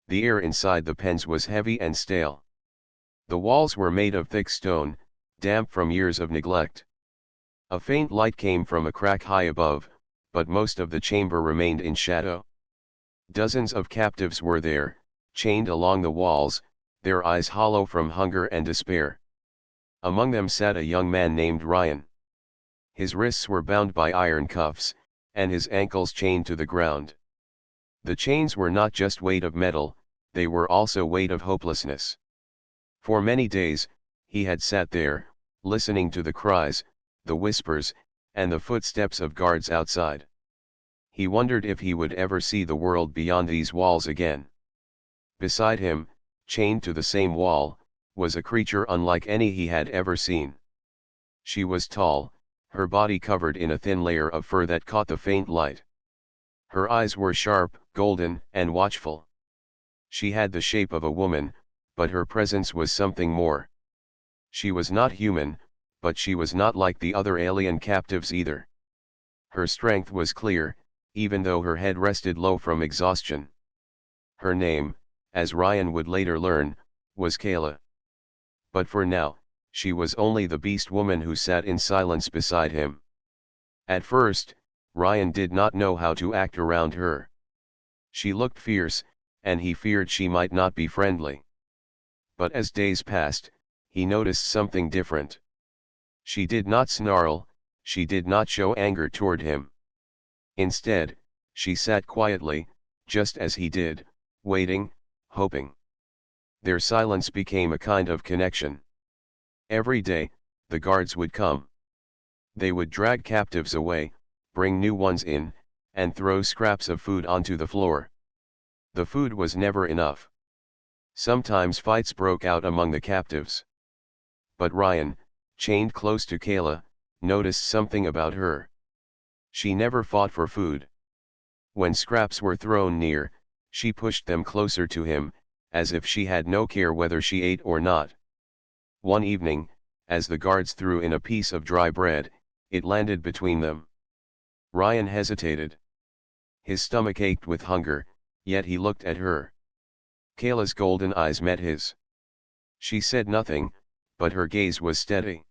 The air inside the pens was heavy and stale. The walls were made of thick stone, damp from years of neglect. A faint light came from a crack high above, but most of the chamber remained in shadow. Dozens of captives were there, chained along the walls, their eyes hollow from hunger and despair. Among them sat a young man named Rion. His wrists were bound by iron cuffs, and his ankles chained to the ground. The chains were not just weight of metal, they were also weight of hopelessness. For many days, he had sat there, listening to the cries, the whispers, and the footsteps of guards outside. He wondered if he would ever see the world beyond these walls again. Beside him, chained to the same wall, was a creature unlike any he had ever seen. She was tall, her body covered in a thin layer of fur that caught the faint light. Her eyes were sharp, golden, and watchful. She had the shape of a woman, but her presence was something more. She was not human, but she was not like the other alien captives either. Her strength was clear, even though her head rested low from exhaustion. Her name, as Rion would later learn, was Kaela. But for now, she was only the Beastwoman who sat in silence beside him. At first, Rion did not know how to act around her. She looked fierce, and he feared she might not be friendly. But as days passed, he noticed something different. She did not snarl, she did not show anger toward him. Instead, she sat quietly, just as he did, waiting, hoping. Their silence became a kind of connection. Every day, the guards would come. They would drag captives away, bring new ones in, and throw scraps of food onto the floor. The food was never enough. Sometimes fights broke out among the captives. But Rion, chained close to Kaela, noticed something about her. She never fought for food. When scraps were thrown near, she pushed them closer to him, as if she had no care whether she ate or not. One evening, as the guards threw in a piece of dry bread, it landed between them. Rion hesitated. His stomach ached with hunger, yet he looked at her. Kaela's golden eyes met his. She said nothing, but her gaze was steady.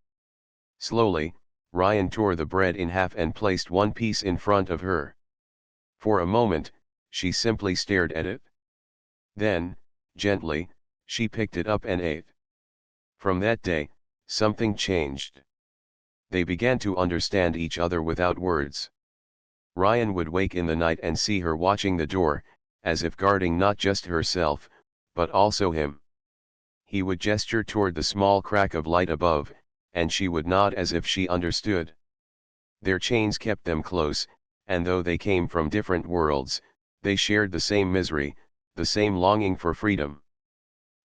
Slowly, Rion tore the bread in half and placed one piece in front of her. For a moment, she simply stared at it. Then, gently, she picked it up and ate. From that day, something changed. They began to understand each other without words. Rion would wake in the night and see her watching the door, as if guarding not just herself, but also him. He would gesture toward the small crack of light above, and she would nod as if she understood. Their chains kept them close, and though they came from different worlds, they shared the same misery, the same longing for freedom.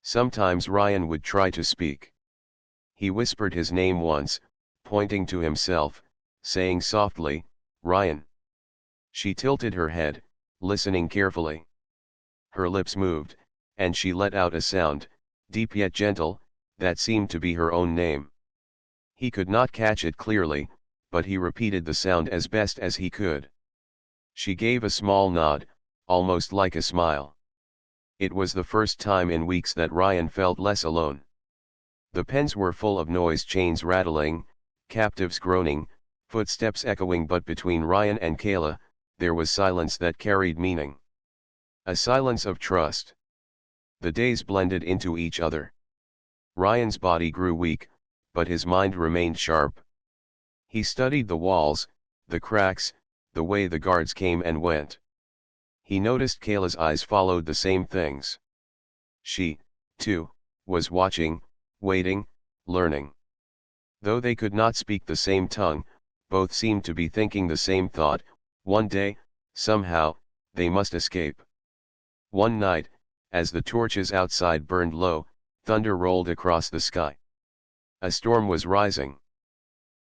Sometimes Rion would try to speak. He whispered his name once, pointing to himself, saying softly, "Rion." She tilted her head, listening carefully. Her lips moved, and she let out a sound, deep yet gentle, that seemed to be her own name. He could not catch it clearly, but he repeated the sound as best as he could. She gave a small nod, almost like a smile. It was the first time in weeks that Rion felt less alone. The pens were full of noise, chains rattling, captives groaning, footsteps echoing, but between Rion and Kaela, there was silence that carried meaning. A silence of trust. The days blended into each other. Rion's body grew weak, but his mind remained sharp. He studied the walls, the cracks, the way the guards came and went. He noticed Kaela's eyes followed the same things. She, too, was watching, waiting, learning. Though they could not speak the same tongue, both seemed to be thinking the same thought: one day, somehow, they must escape. One night, as the torches outside burned low, thunder rolled across the sky. A storm was rising.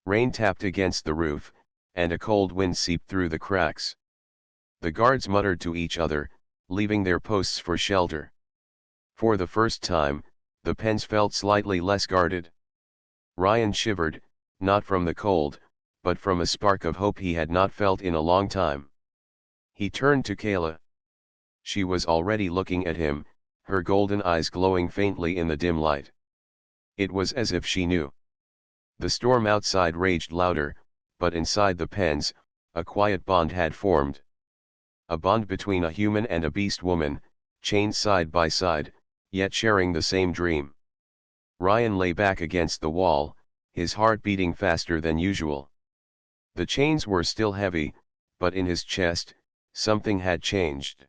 Rain tapped against the roof, and a cold wind seeped through the cracks. The guards muttered to each other, leaving their posts for shelter. For the first time, the pens felt slightly less guarded. Rion shivered, not from the cold, but from a spark of hope he had not felt in a long time. He turned to Kaela. She was already looking at him, her golden eyes glowing faintly in the dim light. It was as if she knew. The storm outside raged louder, but inside the pens, a quiet bond had formed. A bond between a human and a beast woman, chained side by side, yet sharing the same dream. Rion lay back against the wall, his heart beating faster than usual. The chains were still heavy, but in his chest, something had changed.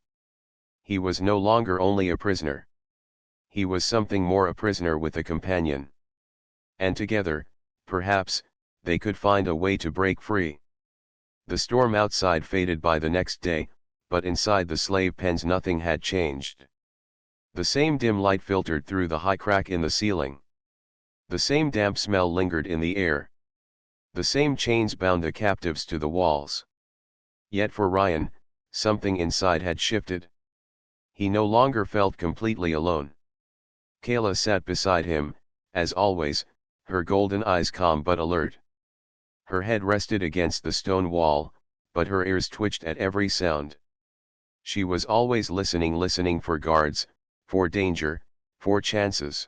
He was no longer only a prisoner. He was something more, a prisoner with a companion. And together, perhaps, they could find a way to break free. The storm outside faded by the next day, but inside the slave pens nothing had changed. The same dim light filtered through the high crack in the ceiling. The same damp smell lingered in the air. The same chains bound the captives to the walls. Yet for Rion, something inside had shifted. He no longer felt completely alone. Kaela sat beside him, as always, her golden eyes calm but alert. Her head rested against the stone wall, but her ears twitched at every sound. She was always listening for guards, for danger, for chances.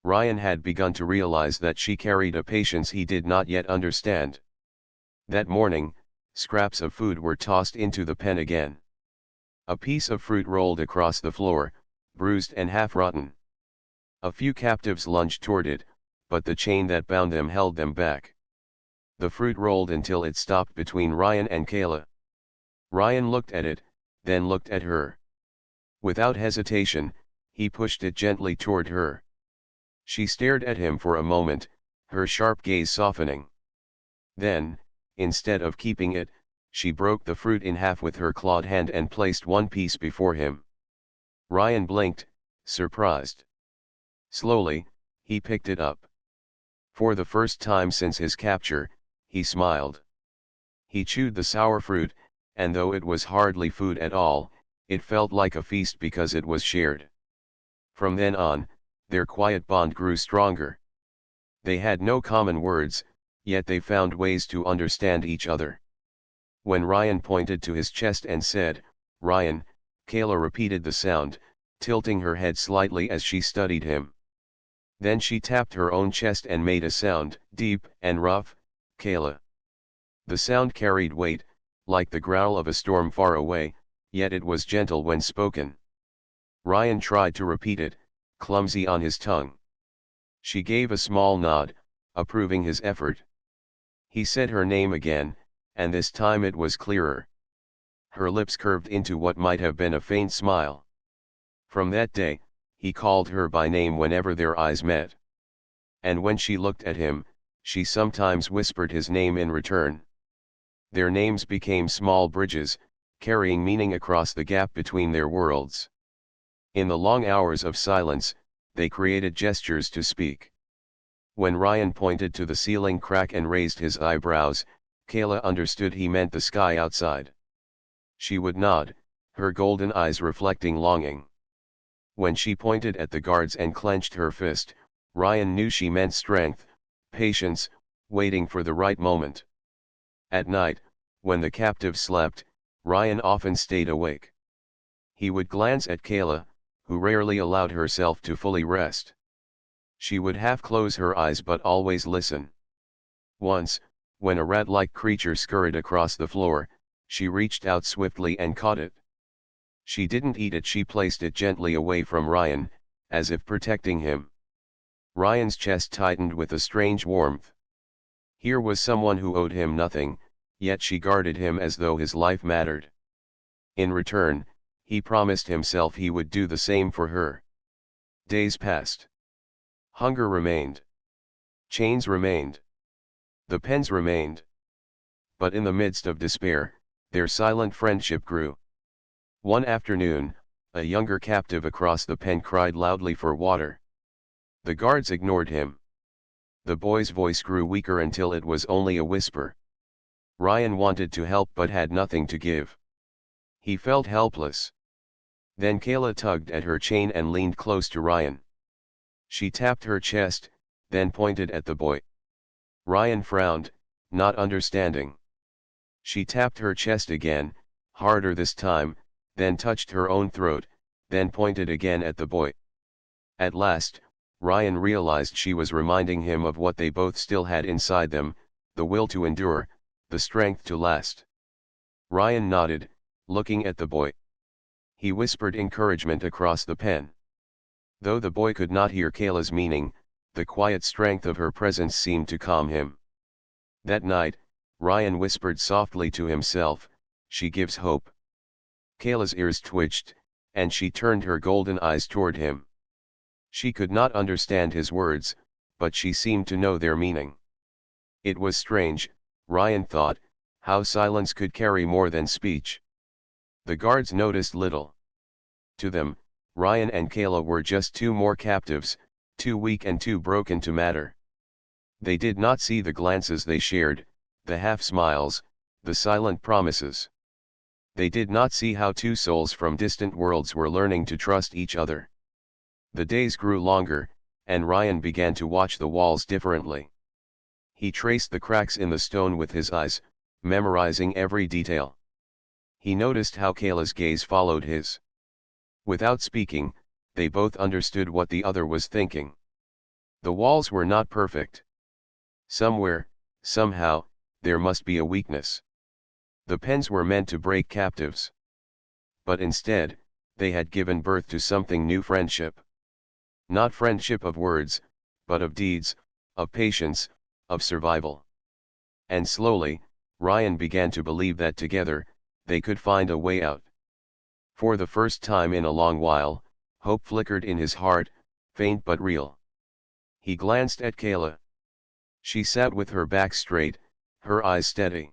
Rion had begun to realize that she carried a patience he did not yet understand. That morning, scraps of food were tossed into the pen again. A piece of fruit rolled across the floor, bruised and half-rotten. A few captives lunged toward it, but the chain that bound them held them back. The fruit rolled until it stopped between Rion and Kaela. Rion looked at it, then looked at her. Without hesitation, he pushed it gently toward her. She stared at him for a moment, her sharp gaze softening. Then, instead of keeping it, she broke the fruit in half with her clawed hand and placed one piece before him. Rion blinked, surprised. Slowly, he picked it up. For the first time since his capture, he smiled. He chewed the sour fruit, and though it was hardly food at all, it felt like a feast because it was shared. From then on, their quiet bond grew stronger. They had no common words, yet they found ways to understand each other. When Rion pointed to his chest and said, "Rion," Kaela repeated the sound, tilting her head slightly as she studied him. Then she tapped her own chest and made a sound, deep and rough, "Kaela." The sound carried weight, like the growl of a storm far away, yet it was gentle when spoken. Rion tried to repeat it, clumsy on his tongue. She gave a small nod, approving his effort. He said her name again, and this time it was clearer. Her lips curved into what might have been a faint smile. From that day, he called her by name whenever their eyes met. And when she looked at him, she sometimes whispered his name in return. Their names became small bridges, carrying meaning across the gap between their worlds. In the long hours of silence, they created gestures to speak. When Rion pointed to the ceiling crack and raised his eyebrows, Kaela understood he meant the sky outside. She would nod, her golden eyes reflecting longing. When she pointed at the guards and clenched her fist, Rion knew she meant strength, patience, waiting for the right moment. At night, when the captive slept, Rion often stayed awake. He would glance at Kaela, who rarely allowed herself to fully rest. She would half close her eyes but always listen. Once, when a rat-like creature scurried across the floor, she reached out swiftly and caught it. She didn't eat it, she placed it gently away from Rion, as if protecting him. Rion's chest tightened with a strange warmth. Here was someone who owed him nothing, yet she guarded him as though his life mattered. In return, he promised himself he would do the same for her. Days passed. Hunger remained. Chains remained. The pens remained. But in the midst of despair, their silent friendship grew. One afternoon, a younger captive across the pen cried loudly for water. The guards ignored him. The boy's voice grew weaker until it was only a whisper. Rion wanted to help but had nothing to give. He felt helpless. Then Kaela tugged at her chain and leaned close to Rion. She tapped her chest, then pointed at the boy. Rion frowned, not understanding. She tapped her chest again, harder this time, then touched her own throat, then pointed again at the boy. At last, Rion realized she was reminding him of what they both still had inside them, the will to endure, the strength to last. Rion nodded, looking at the boy. He whispered encouragement across the pen. Though the boy could not hear Kaela's meaning, the quiet strength of her presence seemed to calm him. That night, Rion whispered softly to himself, "She gives hope." Kaela's ears twitched, and she turned her golden eyes toward him. She could not understand his words, but she seemed to know their meaning. It was strange, Rion thought, how silence could carry more than speech. The guards noticed little. To them, Rion and Kaela were just two more captives, too weak and too broken to matter. They did not see the glances they shared, the half-smiles, the silent promises. They did not see how two souls from distant worlds were learning to trust each other. The days grew longer, and Rion began to watch the walls differently. He traced the cracks in the stone with his eyes, memorizing every detail. He noticed how Kaela's gaze followed his. Without speaking, they both understood what the other was thinking. The walls were not perfect. Somewhere, somehow, there must be a weakness. The pens were meant to break captives. But instead, they had given birth to something new: friendship. Not friendship of words, but of deeds, of patience, of survival. And slowly, Rion began to believe that together, they could find a way out. For the first time in a long while, hope flickered in his heart, faint but real. He glanced at Kaela. She sat with her back straight, her eyes steady.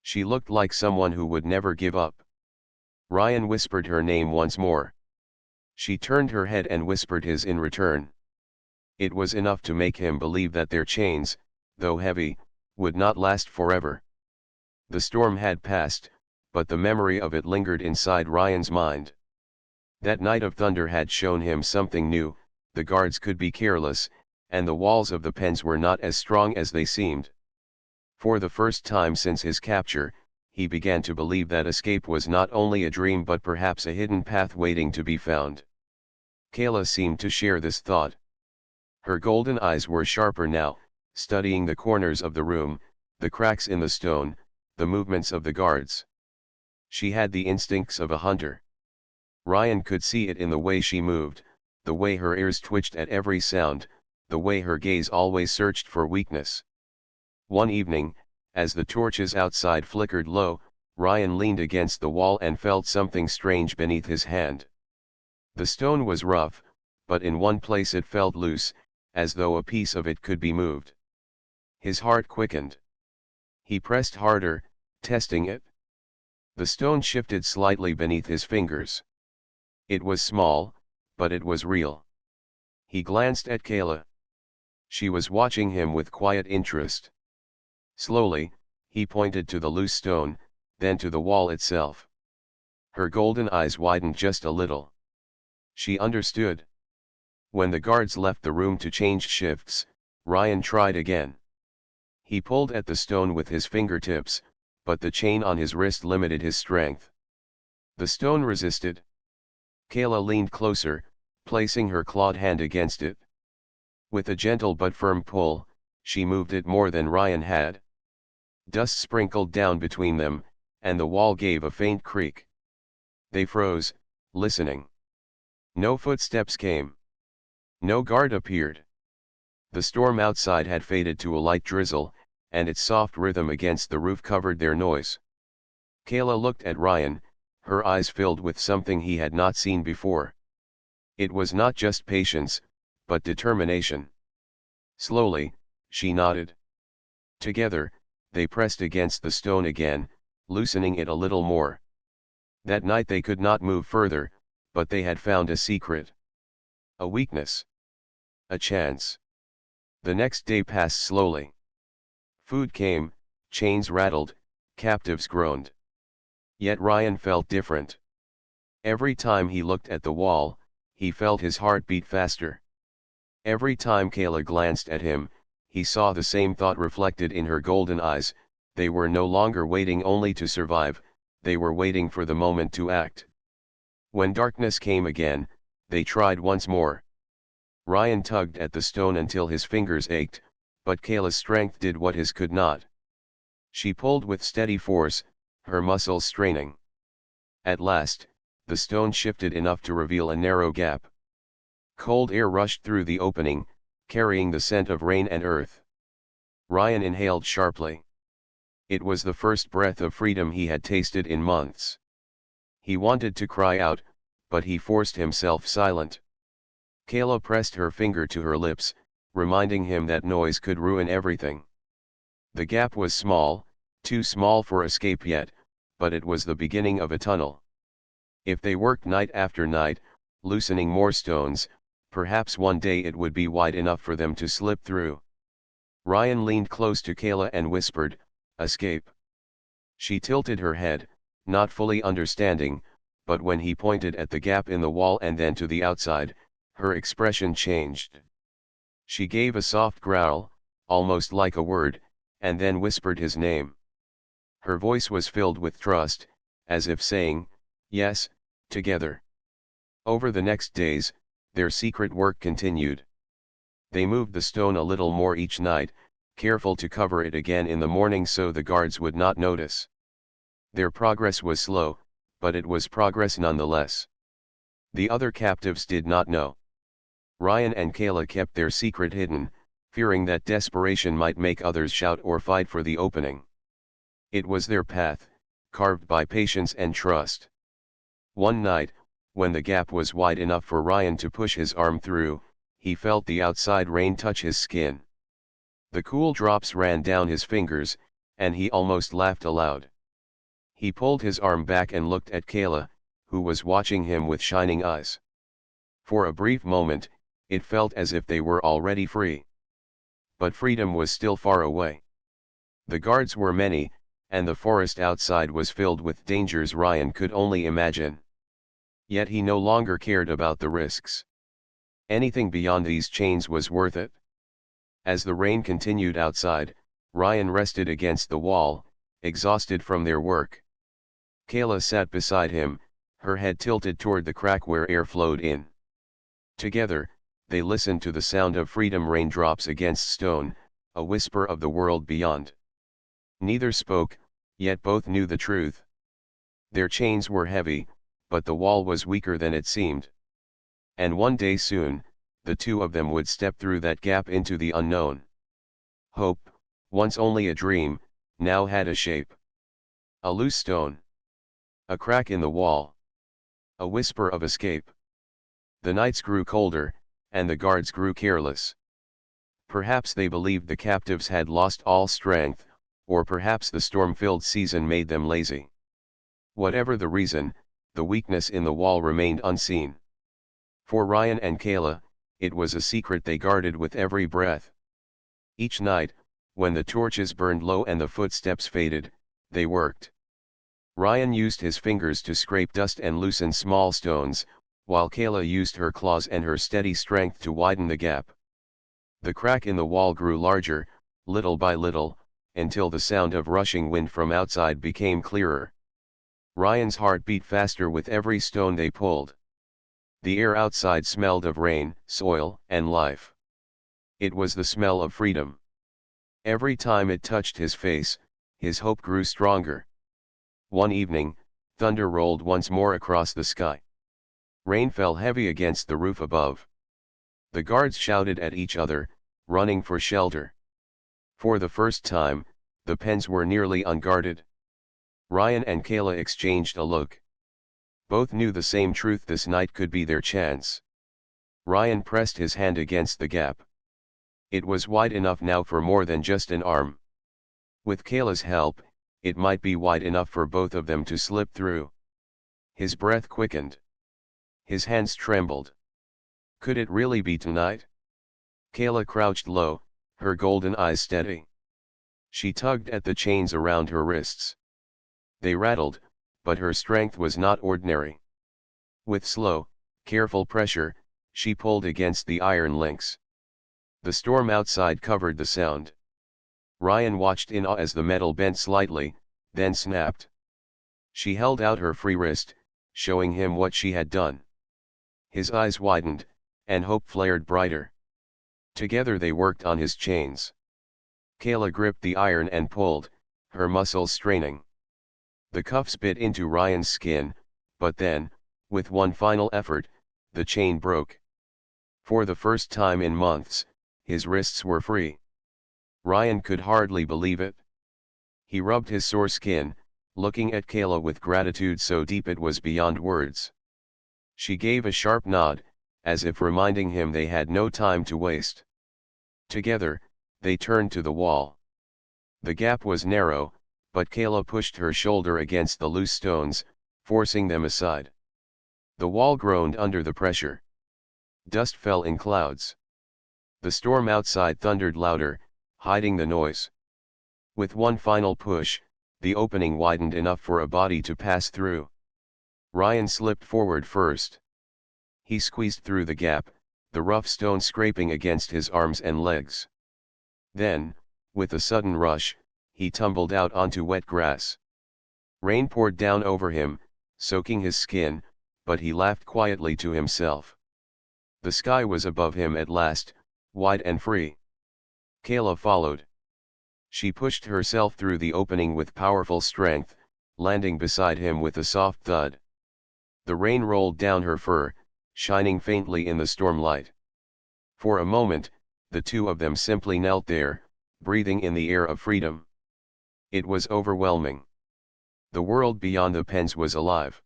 She looked like someone who would never give up. Rion whispered her name once more. She turned her head and whispered his in return. It was enough to make him believe that their chains, though heavy, would not last forever. The storm had passed, but the memory of it lingered inside Rion's mind. That night of thunder had shown him something new: the guards could be careless, and the walls of the pens were not as strong as they seemed. For the first time since his capture, he began to believe that escape was not only a dream but perhaps a hidden path waiting to be found. Kaela seemed to share this thought. Her golden eyes were sharper now, studying the corners of the room, the cracks in the stone, the movements of the guards. She had the instincts of a hunter. Rion could see it in the way she moved, the way her ears twitched at every sound, the way her gaze always searched for weakness. One evening, as the torches outside flickered low, Rion leaned against the wall and felt something strange beneath his hand. The stone was rough, but in one place it felt loose, as though a piece of it could be moved. His heart quickened. He pressed harder, testing it. The stone shifted slightly beneath his fingers. It was small, but it was real. He glanced at Kaela. She was watching him with quiet interest. Slowly, he pointed to the loose stone, then to the wall itself. Her golden eyes widened just a little. She understood. When the guards left the room to change shifts, Rion tried again. He pulled at the stone with his fingertips, but the chain on his wrist limited his strength. The stone resisted. Kaela leaned closer, placing her clawed hand against it. With a gentle but firm pull, she moved it more than Rion had. Dust sprinkled down between them, and the wall gave a faint creak. They froze, listening. No footsteps came. No guard appeared. The storm outside had faded to a light drizzle, and its soft rhythm against the roof covered their noise. Kaela looked at Rion, her eyes filled with something he had not seen before. It was not just patience, but determination. Slowly, she nodded. Together, they pressed against the stone again, loosening it a little more. That night they could not move further, but they had found a secret. A weakness. A chance. The next day passed slowly. Food came, chains rattled, captives groaned. Yet Rion felt different. Every time he looked at the wall, he felt his heart beat faster. Every time Kaela glanced at him, he saw the same thought reflected in her golden eyes: they were no longer waiting only to survive, they were waiting for the moment to act. When darkness came again, they tried once more. Rion tugged at the stone until his fingers ached, but Kaela's strength did what his could not. She pulled with steady force, her muscles straining. At last, the stone shifted enough to reveal a narrow gap. Cold air rushed through the opening, carrying the scent of rain and earth. Rion inhaled sharply. It was the first breath of freedom he had tasted in months. He wanted to cry out, but he forced himself silent. Kaela pressed her finger to her lips, reminding him that noise could ruin everything. The gap was small, too small for escape yet, but it was the beginning of a tunnel. If they worked night after night, loosening more stones, perhaps one day it would be wide enough for them to slip through. Rion leaned close to Kaela and whispered, "Escape." She tilted her head, not fully understanding, but when he pointed at the gap in the wall and then to the outside, her expression changed. She gave a soft growl, almost like a word, and then whispered his name. Her voice was filled with trust, as if saying, "Yes, together." Over the next days, their secret work continued. They moved the stone a little more each night, careful to cover it again in the morning so the guards would not notice. Their progress was slow, but it was progress nonetheless. The other captives did not know. Rion and Kaela kept their secret hidden, fearing that desperation might make others shout or fight for the opening. It was their path, carved by patience and trust. One night, when the gap was wide enough for Rion to push his arm through, he felt the outside rain touch his skin. The cool drops ran down his fingers, and he almost laughed aloud. He pulled his arm back and looked at Kaela, who was watching him with shining eyes. For a brief moment, it felt as if they were already free. But freedom was still far away. The guards were many, and the forest outside was filled with dangers Rion could only imagine. Yet he no longer cared about the risks. Anything beyond these chains was worth it. As the rain continued outside, Rion rested against the wall, exhausted from their work. Kaela sat beside him, her head tilted toward the crack where air flowed in. Together, they listened to the sound of freedom raindrops against stone, a whisper of the world beyond. Neither spoke, yet both knew the truth. Their chains were heavy, but the wall was weaker than it seemed. And one day soon, the two of them would step through that gap into the unknown. Hope, once only a dream, now had a shape. A loose stone. A crack in the wall. A whisper of escape. The nights grew colder, and the guards grew careless. Perhaps they believed the captives had lost all strength, or perhaps the storm-filled season made them lazy. Whatever the reason, the weakness in the wall remained unseen. For Rion and Kaela, it was a secret they guarded with every breath. Each night, when the torches burned low and the footsteps faded, they worked. Rion used his fingers to scrape dust and loosen small stones, while Kaela used her claws and her steady strength to widen the gap. The crack in the wall grew larger, little by little, until the sound of rushing wind from outside became clearer. Rion's heart beat faster with every stone they pulled. The air outside smelled of rain, soil, and life. It was the smell of freedom. Every time it touched his face, his hope grew stronger. One evening, thunder rolled once more across the sky. Rain fell heavy against the roof above. The guards shouted at each other, running for shelter. For the first time, the pens were nearly unguarded. Rion and Kaela exchanged a look. Both knew the same truth: this night could be their chance. Rion pressed his hand against the gap. It was wide enough now for more than just an arm. With Kaela's help, it might be wide enough for both of them to slip through. His breath quickened. His hands trembled. Could it really be tonight? Kaela crouched low, her golden eyes steady. She tugged at the chains around her wrists. They rattled, but her strength was not ordinary. With slow, careful pressure, she pulled against the iron links. The storm outside covered the sound. Rion watched in awe as the metal bent slightly, then snapped. She held out her free wrist, showing him what she had done. His eyes widened, and hope flared brighter. Together they worked on his chains. Kaela gripped the iron and pulled, her muscles straining. The cuffs bit into Ryan's skin, but then, with one final effort, the chain broke. For the first time in months, his wrists were free. Rion could hardly believe it. He rubbed his sore skin, looking at Kaela with gratitude so deep it was beyond words. She gave a sharp nod, as if reminding him they had no time to waste. Together, they turned to the wall. The gap was narrow, but Kaela pushed her shoulder against the loose stones, forcing them aside. The wall groaned under the pressure. Dust fell in clouds. The storm outside thundered louder, hiding the noise. With one final push, the opening widened enough for a body to pass through. Rion slipped forward first. He squeezed through the gap, the rough stone scraping against his arms and legs. Then, with a sudden rush, he tumbled out onto wet grass. Rain poured down over him, soaking his skin, but he laughed quietly to himself. The sky was above him at last, wide and free. Kaela followed. She pushed herself through the opening with powerful strength, landing beside him with a soft thud. The rain rolled down her fur, shining faintly in the storm light. For a moment, the two of them simply knelt there, breathing in the air of freedom. It was overwhelming. The world beyond the pens was alive.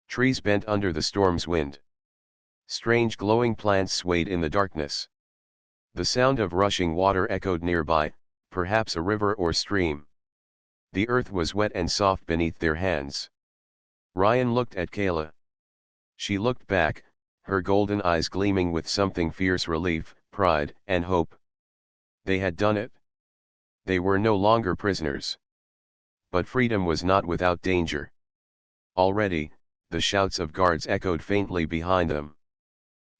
Trees bent under the storm's wind. Strange glowing plants swayed in the darkness. The sound of rushing water echoed nearby, perhaps a river or stream. The earth was wet and soft beneath their hands. Rion looked at Kaela. She looked back, her golden eyes gleaming with something fierce: relief, pride, and hope. They had done it. They were no longer prisoners. But freedom was not without danger. Already, the shouts of guards echoed faintly behind them.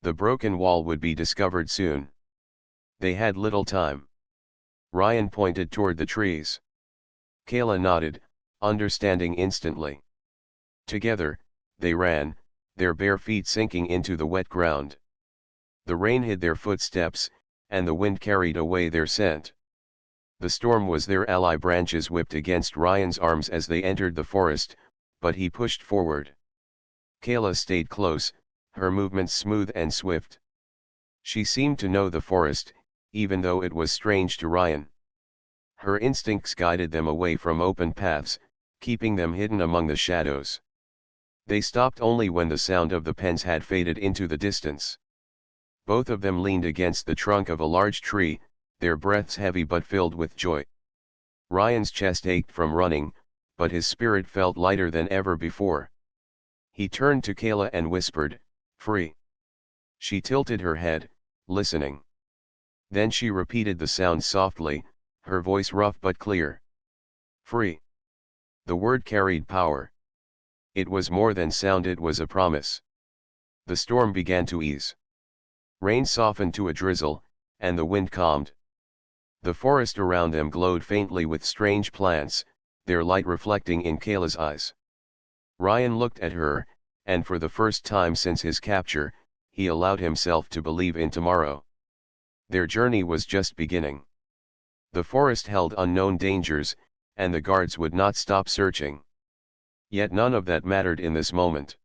The broken wall would be discovered soon. They had little time. Rion pointed toward the trees. Kaela nodded, understanding instantly. Together, they ran, their bare feet sinking into the wet ground. The rain hid their footsteps, and the wind carried away their scent. The storm was their ally. Branches whipped against Rion's arms as they entered the forest, but he pushed forward. Kaela stayed close, her movements smooth and swift. She seemed to know the forest, even though it was strange to Rion. Her instincts guided them away from open paths, keeping them hidden among the shadows. They stopped only when the sound of the pens had faded into the distance. Both of them leaned against the trunk of a large tree, their breaths heavy but filled with joy. Rion's chest ached from running, but his spirit felt lighter than ever before. He turned to Kaela and whispered, "Free." She tilted her head, listening. Then she repeated the sound softly, her voice rough but clear. "Free." The word carried power. It was more than sound, it was a promise. The storm began to ease. Rain softened to a drizzle, and the wind calmed. The forest around them glowed faintly with strange plants, their light reflecting in Kaela's eyes. Rion looked at her, and for the first time since his capture, he allowed himself to believe in tomorrow. Their journey was just beginning. The forest held unknown dangers, and the guards would not stop searching. Yet none of that mattered in this moment.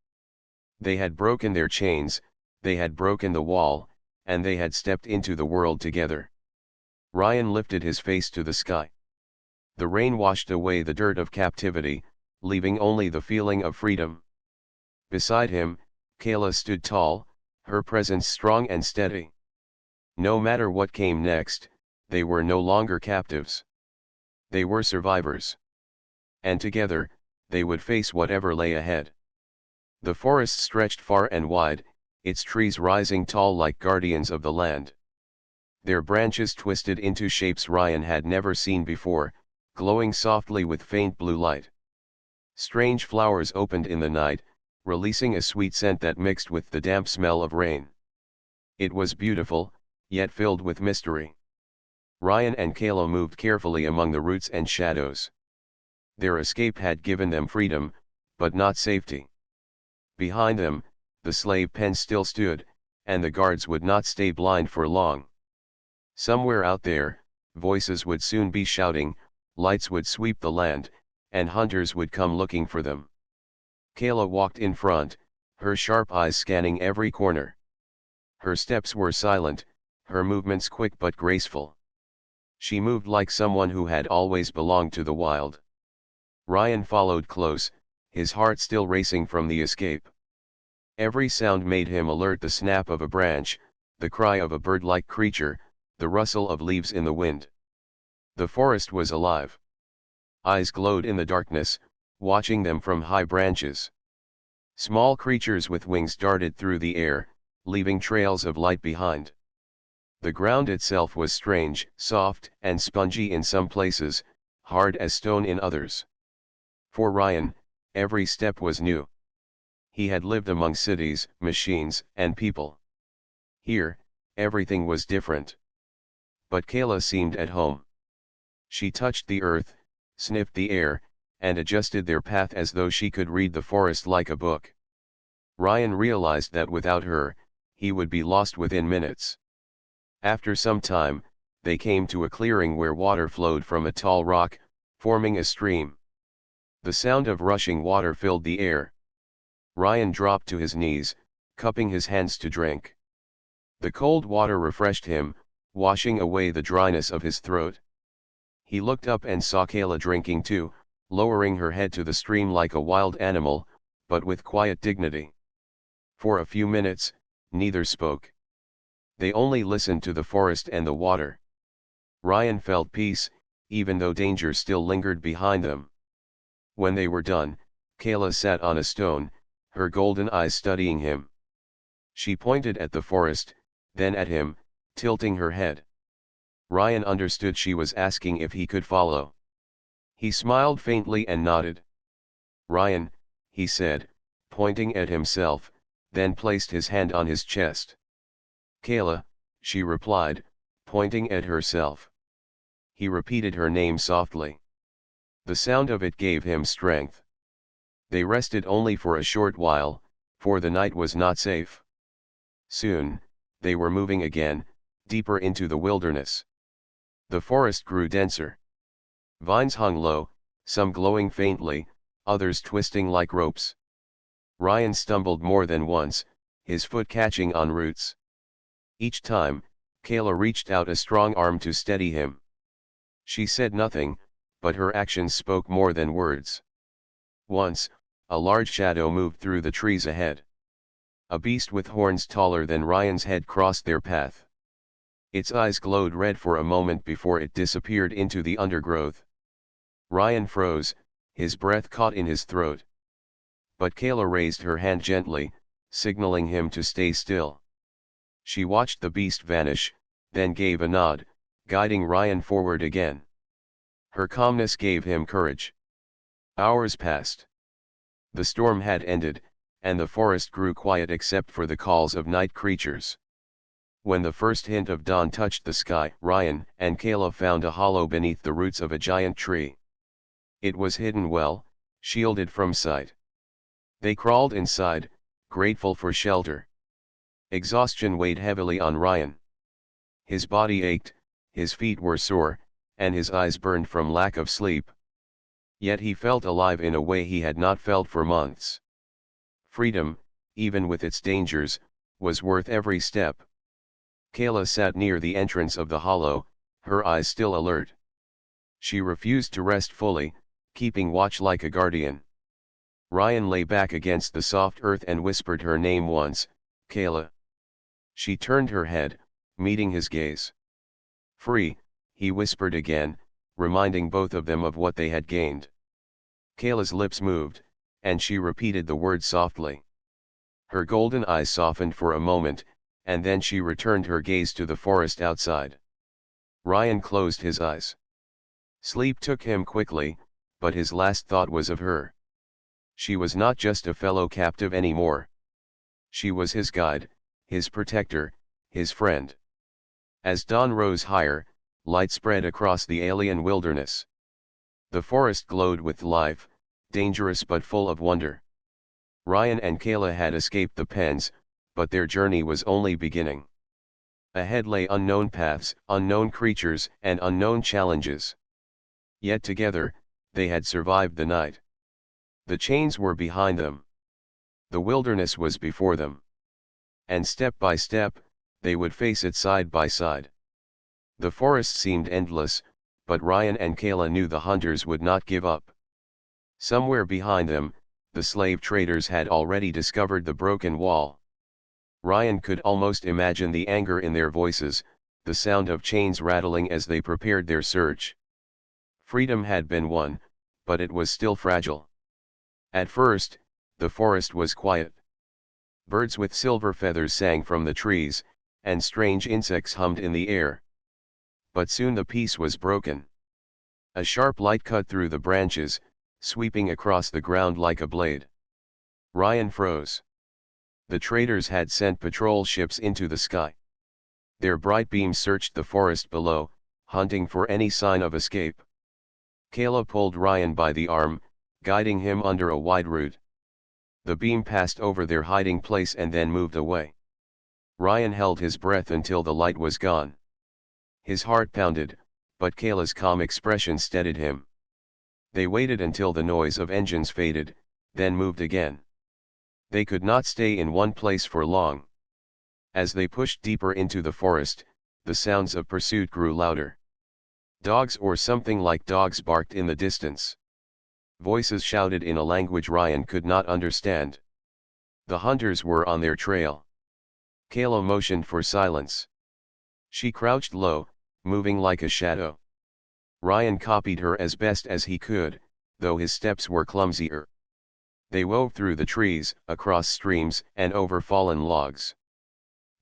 They had broken their chains, they had broken the wall, and they had stepped into the world together. Rion lifted his face to the sky. The rain washed away the dirt of captivity, leaving only the feeling of freedom. Beside him, Kaela stood tall, her presence strong and steady. No matter what came next, they were no longer captives. They were survivors. And together, they would face whatever lay ahead. The forest stretched far and wide, its trees rising tall like guardians of the land. Their branches twisted into shapes Rion had never seen before, glowing softly with faint blue light. Strange flowers opened in the night, releasing a sweet scent that mixed with the damp smell of rain. It was beautiful, yet filled with mystery. Rion and Kaela moved carefully among the roots and shadows. Their escape had given them freedom, but not safety. Behind them, the slave pen still stood, and the guards would not stay blind for long. Somewhere out there, voices would soon be shouting, lights would sweep the land, and hunters would come looking for them. Kaela walked in front, her sharp eyes scanning every corner. Her steps were silent, her movements quick but graceful. She moved like someone who had always belonged to the wild. Rion followed close, his heart still racing from the escape. Every sound made him alert: the snap of a branch, the cry of a bird-like creature, the rustle of leaves in the wind. The forest was alive. Eyes glowed in the darkness, watching them from high branches. Small creatures with wings darted through the air, leaving trails of light behind. The ground itself was strange, soft and spongy in some places, hard as stone in others. For Rion, every step was new. He had lived among cities, machines, and people. Here, everything was different. But Kaela seemed at home. She touched the earth, sniffed the air, and adjusted their path as though she could read the forest like a book. Rion realized that without her, he would be lost within minutes. After some time, they came to a clearing where water flowed from a tall rock, forming a stream. The sound of rushing water filled the air. Rion dropped to his knees, cupping his hands to drink. The cold water refreshed him, washing away the dryness of his throat. He looked up and saw Kaela drinking too, lowering her head to the stream like a wild animal, but with quiet dignity. For a few minutes, neither spoke. They only listened to the forest and the water. Rion felt peace, even though danger still lingered behind them. When they were done, Kaela sat on a stone, her golden eyes studying him. She pointed at the forest, then at him, tilting her head. Rion understood she was asking if he could follow. He smiled faintly and nodded. "Rion," he said, pointing at himself, then placed his hand on his chest. "Kaela," she replied, pointing at herself. He repeated her name softly. The sound of it gave him strength. They rested only for a short while, for the night was not safe. Soon, they were moving again, deeper into the wilderness. The forest grew denser. Vines hung low, some glowing faintly, others twisting like ropes. Rion stumbled more than once, his foot catching on roots. Each time, Kaela reached out a strong arm to steady him. She said nothing, but her actions spoke more than words. Once, a large shadow moved through the trees ahead. A beast with horns taller than Rion's head crossed their path. Its eyes glowed red for a moment before it disappeared into the undergrowth. Rion froze, his breath caught in his throat. But Kaela raised her hand gently, signaling him to stay still. She watched the beast vanish, then gave a nod, guiding Rion forward again. Her calmness gave him courage. Hours passed. The storm had ended, and the forest grew quiet except for the calls of night creatures. When the first hint of dawn touched the sky, Rion and Kaela found a hollow beneath the roots of a giant tree. It was hidden well, shielded from sight. They crawled inside, grateful for shelter. Exhaustion weighed heavily on Rion. His body ached, his feet were sore, and his eyes burned from lack of sleep. Yet he felt alive in a way he had not felt for months. Freedom, even with its dangers, was worth every step. Kaela sat near the entrance of the hollow, her eyes still alert. She refused to rest fully, keeping watch like a guardian. Rion lay back against the soft earth and whispered her name once, "Kaela." She turned her head, meeting his gaze. "Free," he whispered again, reminding both of them of what they had gained. Kaela's lips moved, and she repeated the word softly. Her golden eyes softened for a moment, and then she returned her gaze to the forest outside. Rion closed his eyes. Sleep took him quickly, but his last thought was of her. She was not just a fellow captive anymore. She was his guide, his protector, his friend. As dawn rose higher, light spread across the alien wilderness. The forest glowed with life, dangerous but full of wonder. Rion and Kaela had escaped the pens, but their journey was only beginning. Ahead lay unknown paths, unknown creatures, and unknown challenges. Yet together, they had survived the night. The chains were behind them. The wilderness was before them. And step by step, they would face it side by side. The forest seemed endless, but Rion and Kaela knew the hunters would not give up. Somewhere behind them, the slave traders had already discovered the broken wall. Rion could almost imagine the anger in their voices, the sound of chains rattling as they prepared their search. Freedom had been won, but it was still fragile. At first, the forest was quiet. Birds with silver feathers sang from the trees, and strange insects hummed in the air. But soon the peace was broken. A sharp light cut through the branches, sweeping across the ground like a blade. Rion froze. The traders had sent patrol ships into the sky. Their bright beams searched the forest below, hunting for any sign of escape. Kaela pulled Rion by the arm, guiding him under a wide root. The beam passed over their hiding place and then moved away. Rion held his breath until the light was gone. His heart pounded, but Kaela's calm expression steadied him. They waited until the noise of engines faded, then moved again. They could not stay in one place for long. As they pushed deeper into the forest, the sounds of pursuit grew louder. Dogs or something like dogs barked in the distance. Voices shouted in a language Rion could not understand. The hunters were on their trail. Kaela motioned for silence. She crouched low, moving like a shadow. Rion copied her as best as he could, though his steps were clumsier. They wove through the trees, across streams, and over fallen logs.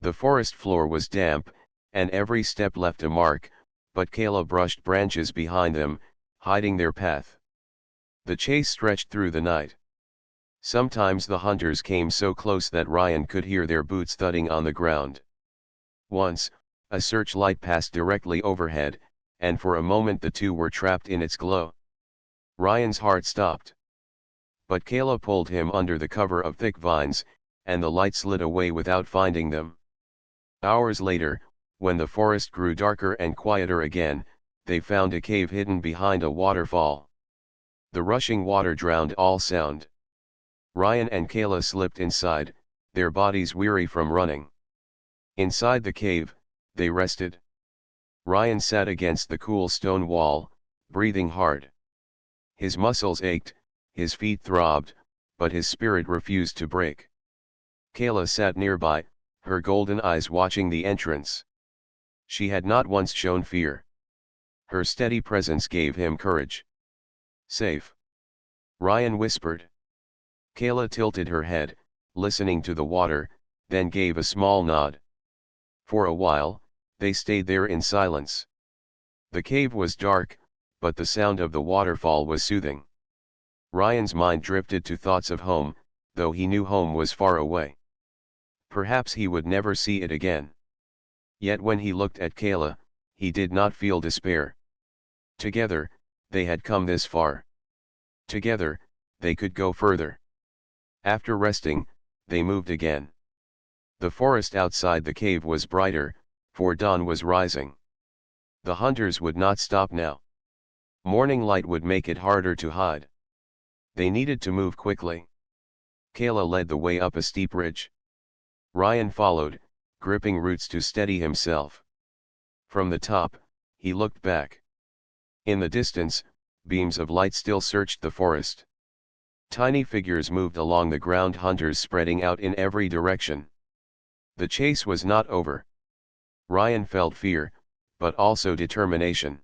The forest floor was damp, and every step left a mark, but Kaela brushed branches behind them, hiding their path. The chase stretched through the night. Sometimes the hunters came so close that Rion could hear their boots thudding on the ground. Once, a searchlight passed directly overhead, and for a moment the two were trapped in its glow. Rion's heart stopped. But Kaela pulled him under the cover of thick vines, and the light slid away without finding them. Hours later, when the forest grew darker and quieter again, they found a cave hidden behind a waterfall. The rushing water drowned all sound. Rion and Kaela slipped inside, their bodies weary from running. Inside the cave, they rested. Rion sat against the cool stone wall, breathing hard. His muscles ached, his feet throbbed, but his spirit refused to break. Kaela sat nearby, her golden eyes watching the entrance. She had not once shown fear. Her steady presence gave him courage. "Safe," Rion whispered. Kaela tilted her head, listening to the water, then gave a small nod. For a while, they stayed there in silence. The cave was dark, but the sound of the waterfall was soothing. Rion's mind drifted to thoughts of home, though he knew home was far away. Perhaps he would never see it again. Yet when he looked at Kaela, he did not feel despair. Together, they had come this far. Together, they could go further. After resting, they moved again. The forest outside the cave was brighter, for dawn was rising. The hunters would not stop now. Morning light would make it harder to hide. They needed to move quickly. Kaela led the way up a steep ridge. Rion followed, gripping roots to steady himself. From the top, he looked back. In the distance, beams of light still searched the forest. Tiny figures moved along the ground, hunters spreading out in every direction. The chase was not over. Rion felt fear, but also determination.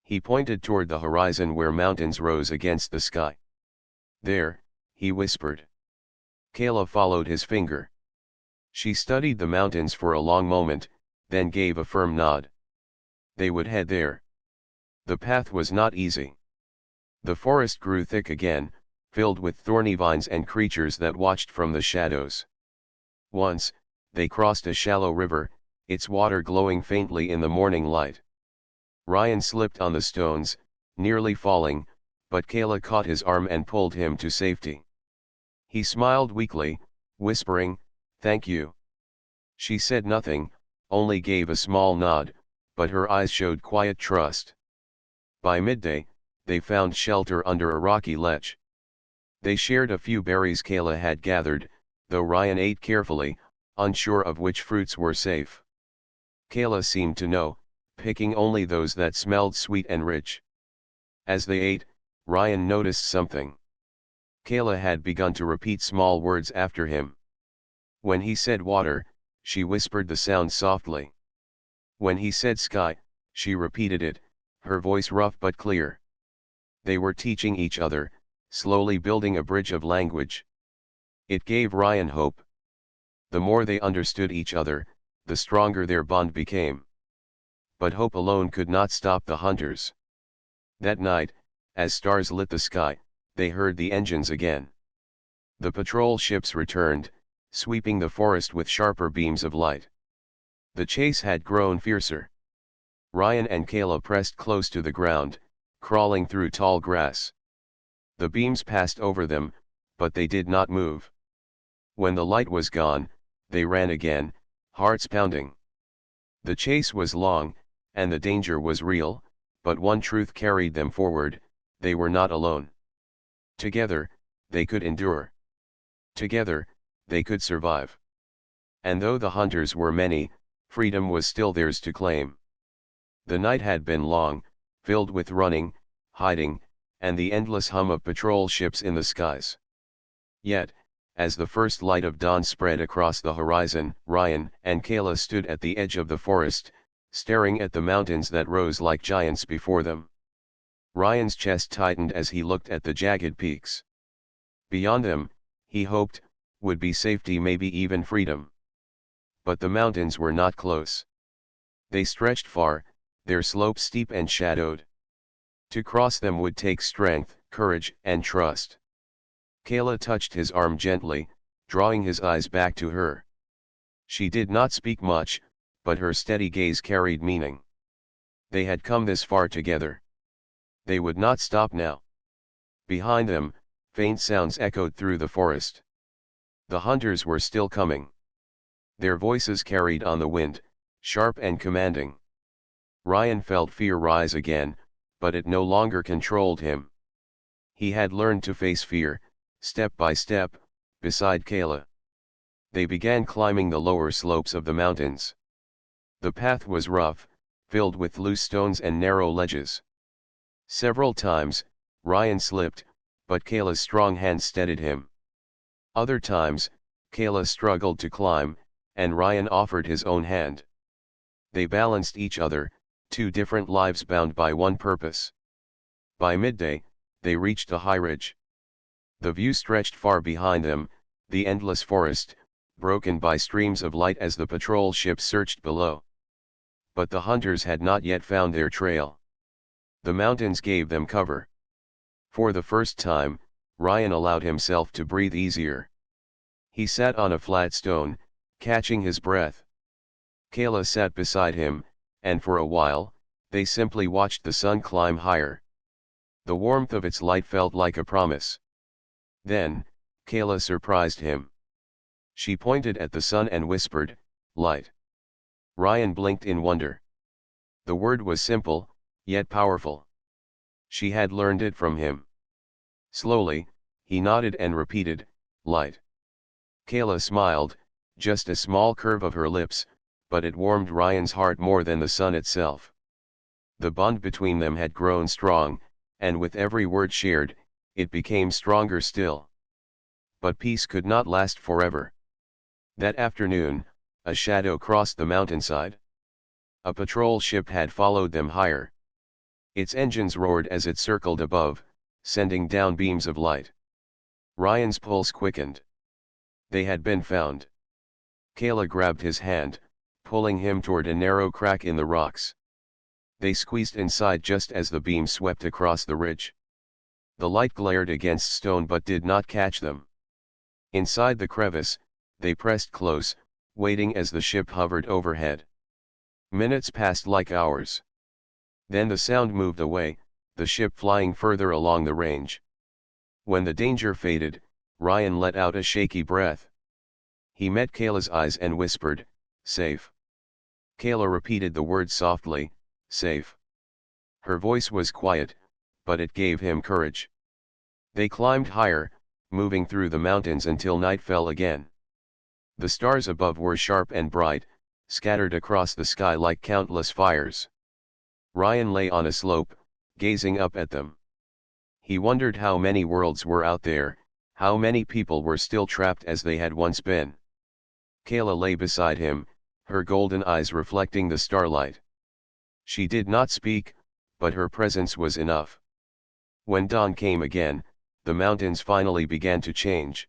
He pointed toward the horizon where mountains rose against the sky. "There," he whispered. Kaela followed his finger. She studied the mountains for a long moment, then gave a firm nod. They would head there. The path was not easy. The forest grew thick again, filled with thorny vines and creatures that watched from the shadows. Once, they crossed a shallow river, its water glowing faintly in the morning light. Rion slipped on the stones, nearly falling, but Kaela caught his arm and pulled him to safety. He smiled weakly, whispering, "Thank you." She said nothing, only gave a small nod, but her eyes showed quiet trust. By midday, they found shelter under a rocky ledge. They shared a few berries Kaela had gathered, though Rion ate carefully, unsure of which fruits were safe. Kaela seemed to know, picking only those that smelled sweet and rich. As they ate, Rion noticed something. Kaela had begun to repeat small words after him. When he said water, she whispered the sound softly. When he said sky, she repeated it, her voice rough but clear. They were teaching each other, slowly building a bridge of language. It gave Rion hope. The more they understood each other, the stronger their bond became. But hope alone could not stop the hunters. That night, as stars lit the sky, they heard the engines again. The patrol ships returned, sweeping the forest with sharper beams of light. The chase had grown fiercer. Rion and Kaela pressed close to the ground, crawling through tall grass. The beams passed over them, but they did not move. When the light was gone, they ran again, hearts pounding. The chase was long, and the danger was real, but one truth carried them forward: they were not alone. Together, they could endure. Together, they could survive. And though the hunters were many, freedom was still theirs to claim. The night had been long, filled with running, hiding, and the endless hum of patrol ships in the skies. Yet, as the first light of dawn spread across the horizon, Rion and Kaela stood at the edge of the forest, staring at the mountains that rose like giants before them. Rion's chest tightened as he looked at the jagged peaks. Beyond them, he hoped, would be safety, maybe even freedom. But the mountains were not close. They stretched far, their slopes steep and shadowed. To cross them would take strength, courage, and trust. Kaela touched his arm gently, drawing his eyes back to her. She did not speak much, but her steady gaze carried meaning. They had come this far together. They would not stop now. Behind them, faint sounds echoed through the forest. The hunters were still coming. Their voices carried on the wind, sharp and commanding. Rion felt fear rise again, but it no longer controlled him. He had learned to face fear, step by step, beside Kaela. They began climbing the lower slopes of the mountains. The path was rough, filled with loose stones and narrow ledges. Several times, Rion slipped, but Kaela's strong hand steadied him. Other times, Kaela struggled to climb, and Rion offered his own hand. They balanced each other, two different lives bound by one purpose. By midday, they reached a high ridge. The view stretched far behind them, the endless forest, broken by streams of light as the patrol ships searched below. But the hunters had not yet found their trail. The mountains gave them cover. For the first time, Rion allowed himself to breathe easier. He sat on a flat stone, catching his breath. Kaela sat beside him, and for a while, they simply watched the sun climb higher. The warmth of its light felt like a promise. Then, Kaela surprised him. She pointed at the sun and whispered, "Light." Rion blinked in wonder. The word was simple, yet powerful. She had learned it from him. Slowly, he nodded and repeated, "Light." Kaela smiled, just a small curve of her lips, but it warmed Rion's heart more than the sun itself. The bond between them had grown strong, and with every word shared, it became stronger still. But peace could not last forever. That afternoon, a shadow crossed the mountainside. A patrol ship had followed them higher. Its engines roared as it circled above, sending down beams of light. Rion's pulse quickened. They had been found. Kaela grabbed his hand, pulling him toward a narrow crack in the rocks. They squeezed inside just as the beam swept across the ridge. The light glared against stone but did not catch them. Inside the crevice, they pressed close, waiting as the ship hovered overhead. Minutes passed like hours. Then the sound moved away, the ship flying further along the range. When the danger faded, Rion let out a shaky breath. He met Kaela's eyes and whispered, "Safe." Kaela repeated the word softly, "Safe." Her voice was quiet, but it gave him courage. They climbed higher, moving through the mountains until night fell again. The stars above were sharp and bright, scattered across the sky like countless fires. Rion lay on a slope, gazing up at them. He wondered how many worlds were out there, how many people were still trapped as they had once been. Kaela lay beside him, her golden eyes reflecting the starlight. She did not speak, but her presence was enough. When dawn came again, the mountains finally began to change.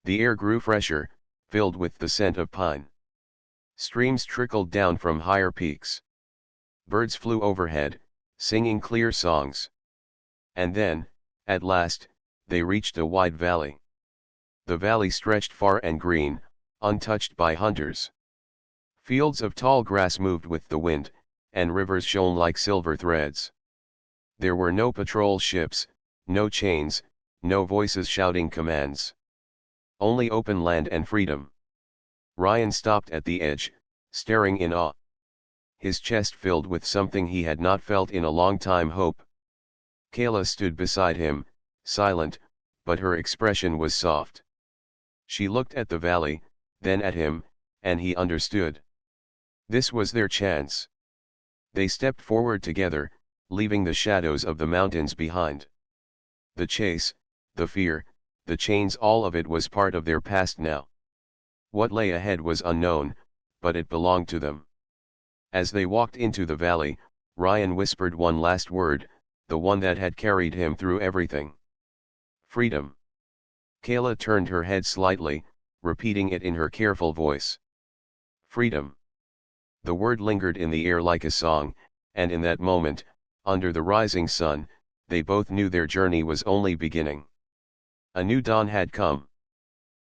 The air grew fresher, filled with the scent of pine. Streams trickled down from higher peaks. Birds flew overhead, singing clear songs. And then, at last, they reached a wide valley. The valley stretched far and green, untouched by hunters. Fields of tall grass moved with the wind, and rivers shone like silver threads. There were no patrol ships, no chains, no voices shouting commands. Only open land and freedom. Rion stopped at the edge, staring in awe. His chest filled with something he had not felt in a long time: hope. Kaela stood beside him, silent, but her expression was soft. She looked at the valley, then at him, and he understood. This was their chance. They stepped forward together, leaving the shadows of the mountains behind. The chase, the fear, the chains, all of it was part of their past now. What lay ahead was unknown, but it belonged to them. As they walked into the valley, Rion whispered one last word, the one that had carried him through everything. Freedom. Kaela turned her head slightly, repeating it in her careful voice. Freedom. The word lingered in the air like a song, and in that moment, under the rising sun, they both knew their journey was only beginning. A new dawn had come.